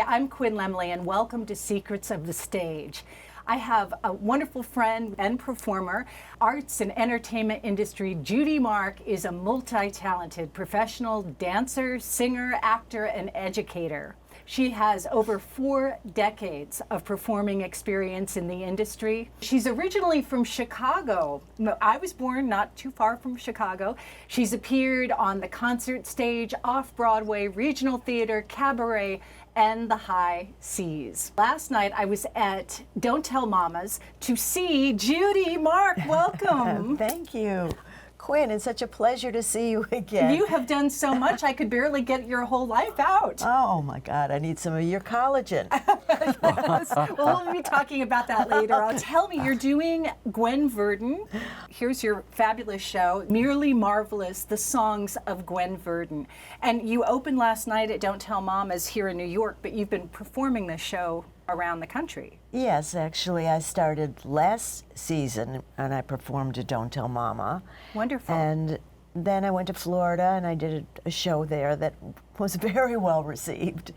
Hi, I'm Quinn Lemley, and welcome to Secrets of the Stage. I have a wonderful friend and performer. Arts and entertainment industry, Judi Mark is a multi-talented professional dancer, singer, actor, and educator. She has over 4 decades of performing experience in the industry. She's originally from Chicago. I was born not too far from Chicago. She's appeared on the concert stage, off-Broadway, regional theater, cabaret, and the high seas. Last night I was at Don't Tell Mamas to see Judi Mark. Welcome. Thank you. Quinn, it's such a pleasure to see you again. You have done so much, I could barely get your whole life out. Oh my God, I need some of your collagen. Yes. Well, we'll be talking about that later. Tell me, you're doing Gwen Verdon. Here's your fabulous show, Merely Marvelous, the Songs of Gwen Verdon. And you opened last night at Don't Tell Mamas here in New York, but you've been performing this show around the country. Yes, actually, I started last season and I performed at Don't Tell Mama. Wonderful. And then I went to Florida and I did a show there that was very well received.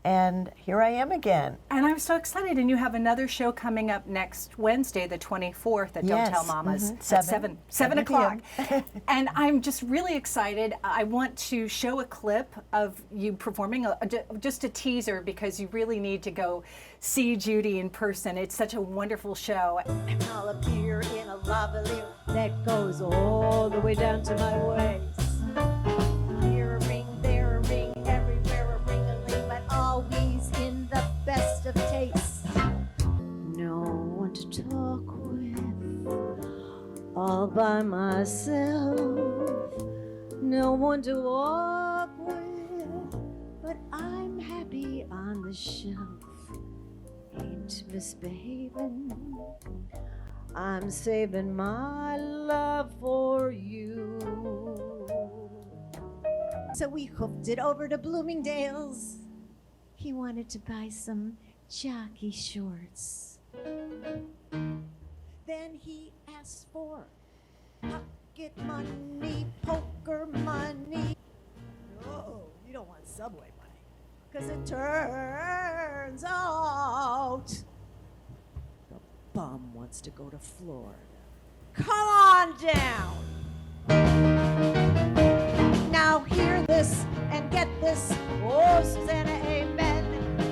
And here I am again. And I'm so excited. And you have another show coming up next Wednesday, the 24th at Don't Tell Mamas at 7 o'clock. And I'm just really excited. I want to show a clip of you performing, just a teaser, because you really need to go see Judi in person. It's such a wonderful show. And I'll appear in a lavalier that goes all the way down to my waist. Here a ring, there a ring, everywhere a ring-a-ling, but always in the best of taste. No one to talk with, all by myself. No one to walk with, but I'm happy on the shelf. Ain't misbehaving, I'm saving my love for you. So we hoofed it over to Bloomingdale's. He wanted to buy some jockey shorts. Then he asked for pocket money, poker money. Oh, you don't want Subway money. 'Cause it turns out the bum wants to go to Florida. Come on down. Now hear this and get this. Oh, Susanna, amen.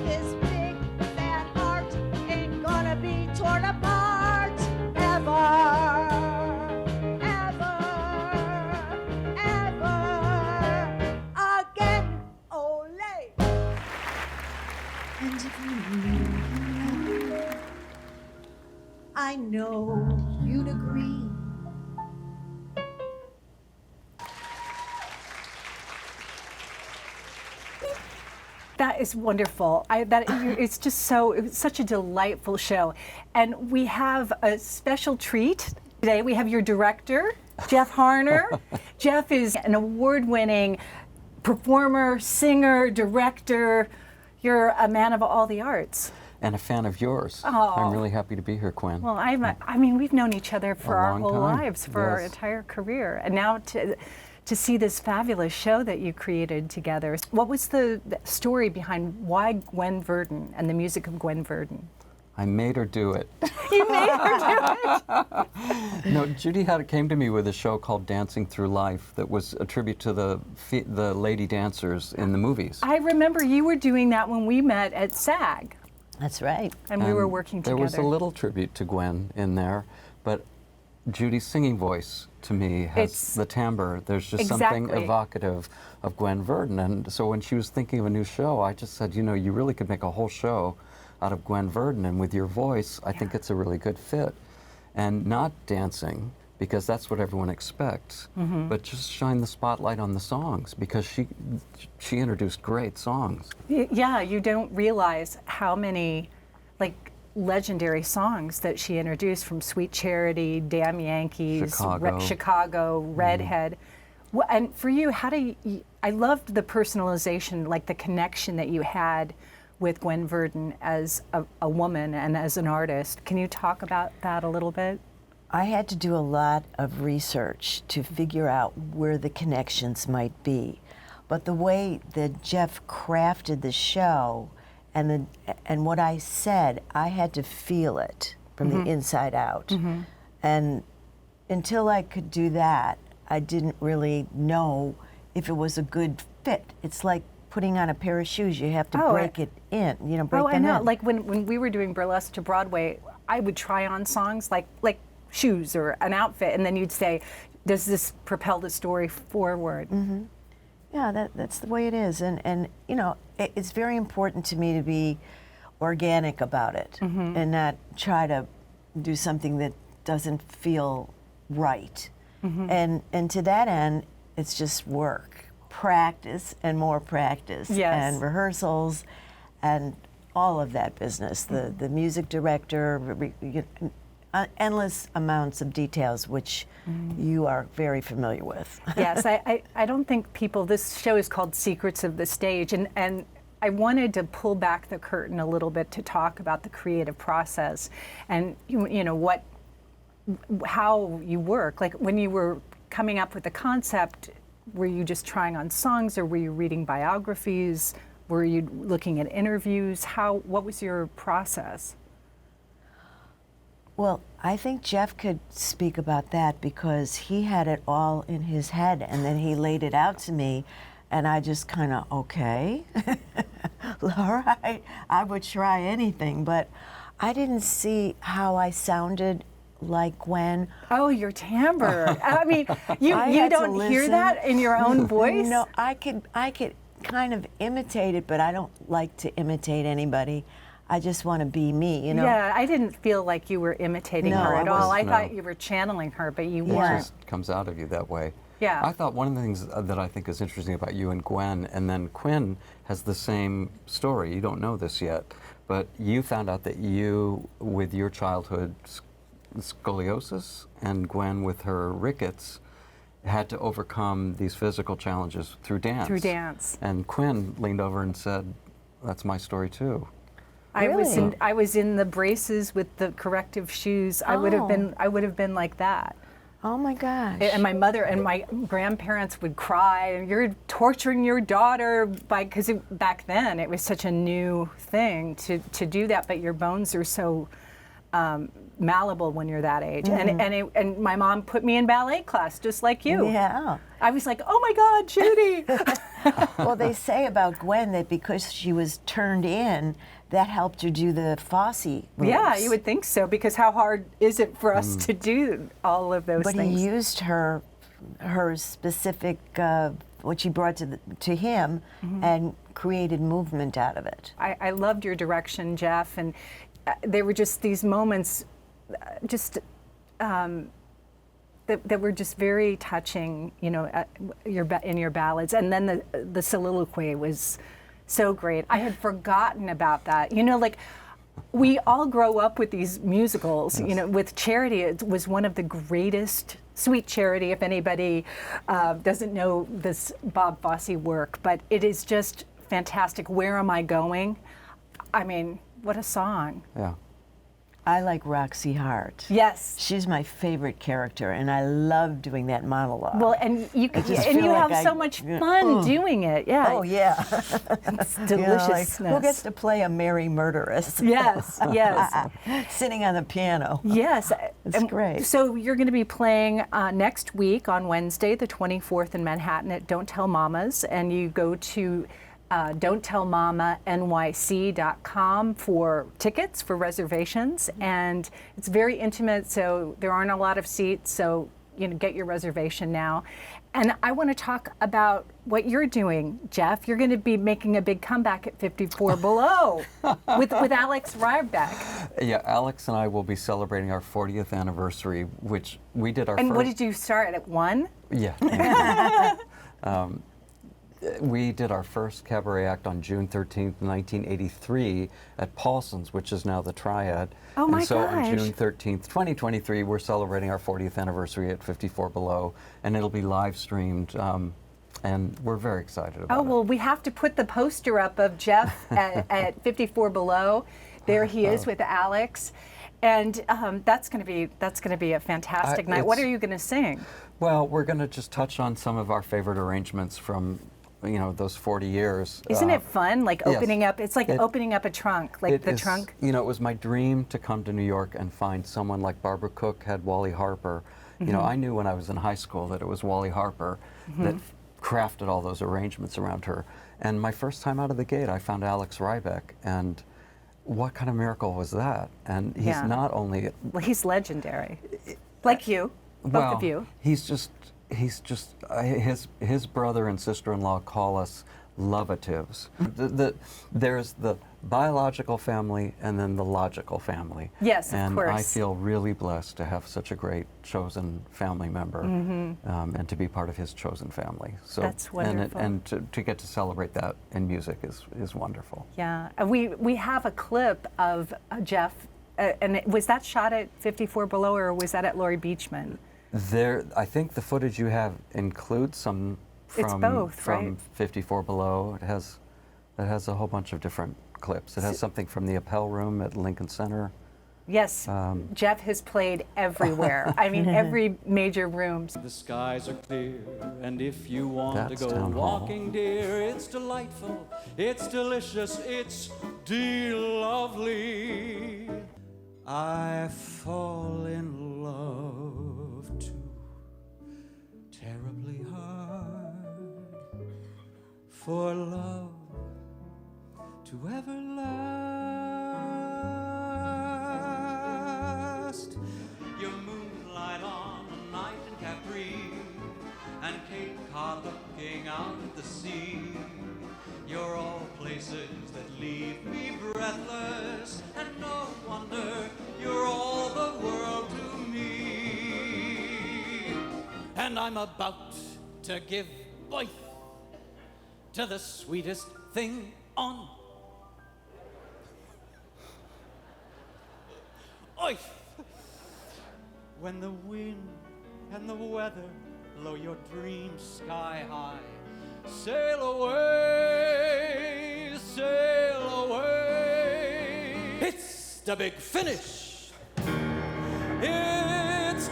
This big fat heart ain't gonna be torn apart ever. And if you knew, I know you'd agree. That is wonderful. It's just it's such a delightful show. And we have a special treat today. We have your director, Jeff Harnar. Jeff is an award-winning performer, singer, director. You're a man of all the arts. And a fan of yours. Oh. I'm really happy to be here, Quinn. Well, I mean, we've known each other for our whole lives, for our Yes. entire career. And now to see this fabulous show that you created together. What was the story behind why Gwen Verdon and the music of Gwen Verdon? I made her do it. You made her do it? No, Judi came to me with a show called Dancing Through Life that was a tribute to the lady dancers in the movies. I remember you were doing that when we met at SAG. That's right. And we were working together. There was a little tribute to Gwen in there, but Judi's singing voice, to me, has the timbre. There's just something evocative of Gwen Verdon. And so when she was thinking of a new show, I just said, you know, you really could make a whole show out of Gwen Verdon, and with your voice, I think it's a really good fit. And not dancing, because that's what everyone expects, but just shine the spotlight on the songs, because she introduced great songs. Yeah, you don't realize how many, like, legendary songs that she introduced, from Sweet Charity, Damn Yankees, Chicago, Redhead. Well, and for you, how do you, I loved the personalization, like the connection that you had with Gwen Verdon as a woman and as an artist. Can you talk about that a little bit? I had to do a lot of research to figure out where the connections might be. But the way that Jeff crafted the show and what I said, I had to feel it from the inside out. And until I could do that, I didn't really know if it was a good fit. It's like putting on a pair of shoes. You have to break it in, break them I know. in. Like when we were doing burlesque to Broadway, I would try on songs like shoes or an outfit, and then you'd say, does this propel the story forward? Yeah, that's the way it is. And it's very important to me to be organic about it and not try to do something that doesn't feel right. And to that end, it's just work, practice and more practice, and rehearsals and all of that business. The music director, endless amounts of details, which you are very familiar with. Yes, I don't think people, this show is called Secrets of the Stage, and I wanted to pull back the curtain a little bit to talk about the creative process and how you work. Like when you were coming up with the concept, were you just trying on songs, or were you reading biographies? Were you looking at interviews? What was your process? Well, I think Jeff could speak about that because he had it all in his head, and then he laid it out to me, and I just kind of, okay, all right, I would try anything, but I didn't see how I sounded like Gwen. Oh, your timbre. I mean, you don't hear that in your own voice? No, I could kind of imitate it, but I don't like to imitate anybody. I just want to be me, Yeah, I didn't feel like you were imitating her at all. I thought you were channeling her, but you weren't. It just comes out of you that way. Yeah. I thought one of the things that I think is interesting about you and Gwen, and then Quinn has the same story. You don't know this yet, but you found out that you, with your childhood scoliosis, and Gwen with her rickets, had to overcome these physical challenges through dance. Through dance. And Quinn leaned over and said, "That's my story too." Really? I was in the braces with the corrective shoes. I would have been like that. Oh my gosh. And my mother and my grandparents would cry, "You're torturing your daughter," because back then it was such a new thing to do that, but your bones are so malleable when you're that age. And my mom put me in ballet class just like you. Yeah. I was like, "Oh my God, Judi." Well, they say about Gwen that because she was turned in, that helped her do the Fosse moves. Yeah, you would think so, because how hard is it for us to do all of those but things? But he used her specific, what she brought to him, and created movement out of it. I loved your direction, Jeff, and there were just these moments, that were just very touching, in your ballads, and then the soliloquy was so great. I had forgotten about that. We all grow up with these musicals. Yes. With Charity, it was one of the greatest. Sweet Charity, if anybody doesn't know this Bob Fosse work, but it is just fantastic. Where Am I Going? I mean, what a song. Yeah. I like Roxy Hart. Yes. She's my favorite character, and I love doing that monologue. Well, and you like have so much fun doing it. Yeah. Oh yeah. It's deliciousness. Who gets to play a merry murderess? Yes, yes. Sitting on the piano. Yes. It's great. So you're going to be playing next week on Wednesday, the 24th in Manhattan at Don't Tell Mamas, and you go to don'ttellmamanyc.com for tickets, for reservations, and it's very intimate, so there aren't a lot of seats, so get your reservation now. And I want to talk about what you're doing, Jeff. You're going to be making a big comeback at 54 Below with Alex Ryback. Yeah, Alex and I will be celebrating our 40th anniversary, which we did our first. And what did you start at 1? Yeah. We did our first cabaret act on June 13th, 1983 at Paulson's, which is now the Triad. Oh my And so gosh. on June 13th, 2023, we're celebrating our 40th anniversary at 54 Below, and it'll be live streamed, and we're very excited about it. Oh, well, we have to put the poster up of Jeff at 54 Below. There he is with Alex. And that's going to be a fantastic night. What are you going to sing? Well, we're going to just touch on some of our favorite arrangements from those 40 years. Isn't it fun? Like yes. opening up, it's like opening up a trunk, like the trunk. It was my dream to come to New York and find someone like Barbara Cook had Wally Harper. I knew when I was in high school that it was Wally Harper that crafted all those arrangements around her. And my first time out of the gate, I found Alex Rybeck, and what kind of miracle was that? And he's not only... Well, he's legendary, like you, both of you. He's just his brother and sister-in-law call us lovatives. There's the biological family and then the logical family. Yes, of course. And I feel really blessed to have such a great chosen family member and to be part of his chosen family. So that's wonderful. And to get to celebrate that in music is wonderful. Yeah, we have a clip of Jeff, and was that shot at 54 Below or was that at Laurie Beachman? I think the footage you have includes some from, both, from right? 54 Below. It has a whole bunch of different clips. It has something from the Appel Room at Lincoln Center. Yes, Jeff has played everywhere. I mean, every major room. The skies are clear, and if you want to go Town Hall. walking, dear, it's delightful, it's delicious, it's de-lovely. I fall in love too terribly hard for love to ever last. Your moonlight on a night in Capri, and Cape Cod looking out at the sea. You're all places that leave me breathless, and no wonder you're all the world to me. And I'm about to give birth to the sweetest thing on earth. When the wind and the weather blow your dreams sky high, sail away, sail away. It's the big finish. It's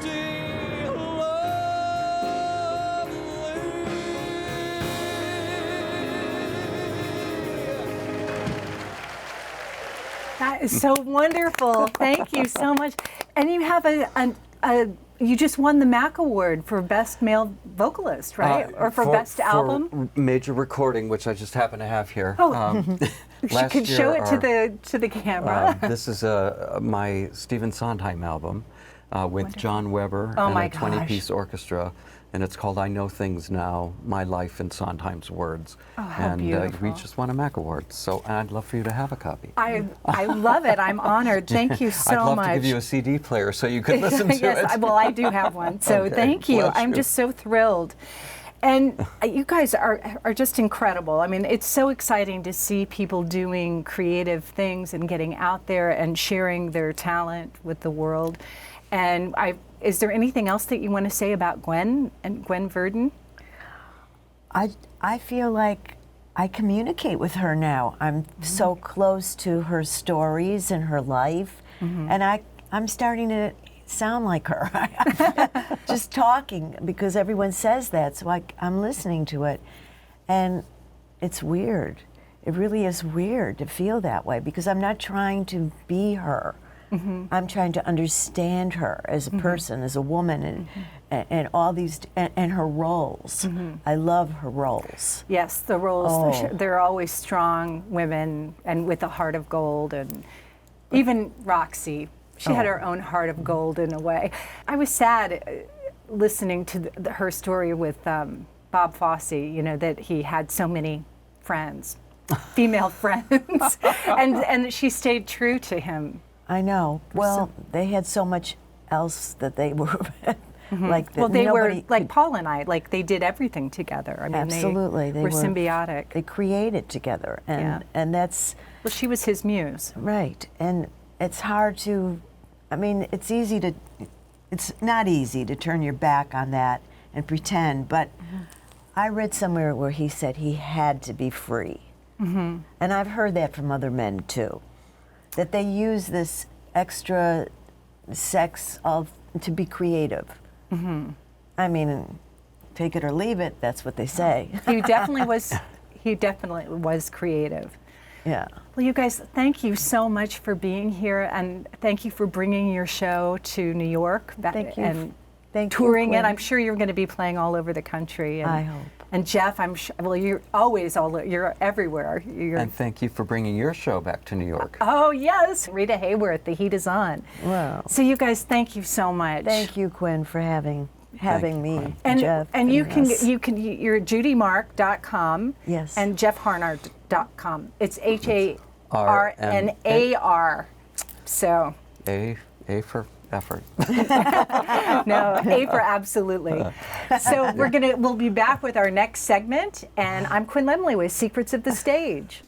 That is so wonderful. Thank you so much. And you have you just won the MAC Award for Best Male Vocalist, right? Or for Best Album? For major recording, which I just happen to have here. Oh, you could show it to the camera. This is my Stephen Sondheim album with Wonderful. John Weber Oh and my a 20-piece orchestra. And it's called I Know Things Now, My Life in Sondheim's Words. Oh, how and beautiful. we just won a MAC Award, so I'd love for you to have a copy. I love it. I'm honored. Thank you so much. I'd love to give you a CD player so you could listen to yes, it. Well, I do have one, so Okay, thank you. bless I'm you. just so thrilled. And you guys are just incredible. I mean, it's so exciting to see people doing creative things and getting out there and sharing their talent with the world. And is there anything else that you want to say about Gwen and Gwen Verdon? I feel like I communicate with her now. I'm so close to her stories and her life, and I'm starting to sound like her. Just talking, because everyone says that, so I'm listening to it, and it's weird. It really is weird to feel that way, because I'm not trying to be her. I'm trying to understand her as a person, as a woman, and all these, and her roles. I love her roles. Yes, the roles, Oh. they're always strong women and with a heart of gold. And even Roxy, she had her own heart of gold in a way. I was sad listening to her story with Bob Fosse, that he had so many friends, female friends, and she stayed true to him. I know. Well, they had so much else that they were like that. Well, they were nobody like could- Paul and I, like they did everything together. I mean, Absolutely, they were symbiotic. They created together, and that's Well, she was his muse. right. And it's hard to, I mean, it's not easy to turn your back on that and pretend. But I read somewhere where he said he had to be free, and I've heard that from other men too. That they use this extra sex to be creative. I mean, take it or leave it. That's what they say. He definitely was. He definitely was creative. Yeah. Well, you guys, thank you so much for being here, and thank you for bringing your show to New York. Thank you. And Thank touring you, it. Quinn. I'm sure you're going to be playing all over the country. And, I hope. And Jeff, I'm sure. Well, you're always you're everywhere. And thank you for bringing your show back to New York. Oh yes, Rita Hayworth. The heat is on. Wow. So you guys, thank you so much. Thank you, Quinn, for having me, Quinn. And Jeff. and you're us. judimark.com. Yes. And jeffharnar.com. It's HARNAR. So. A for effort. No, A for absolutely. So we'll be back with our next segment, and I'm Quinn Lemley with Secrets of the Stage.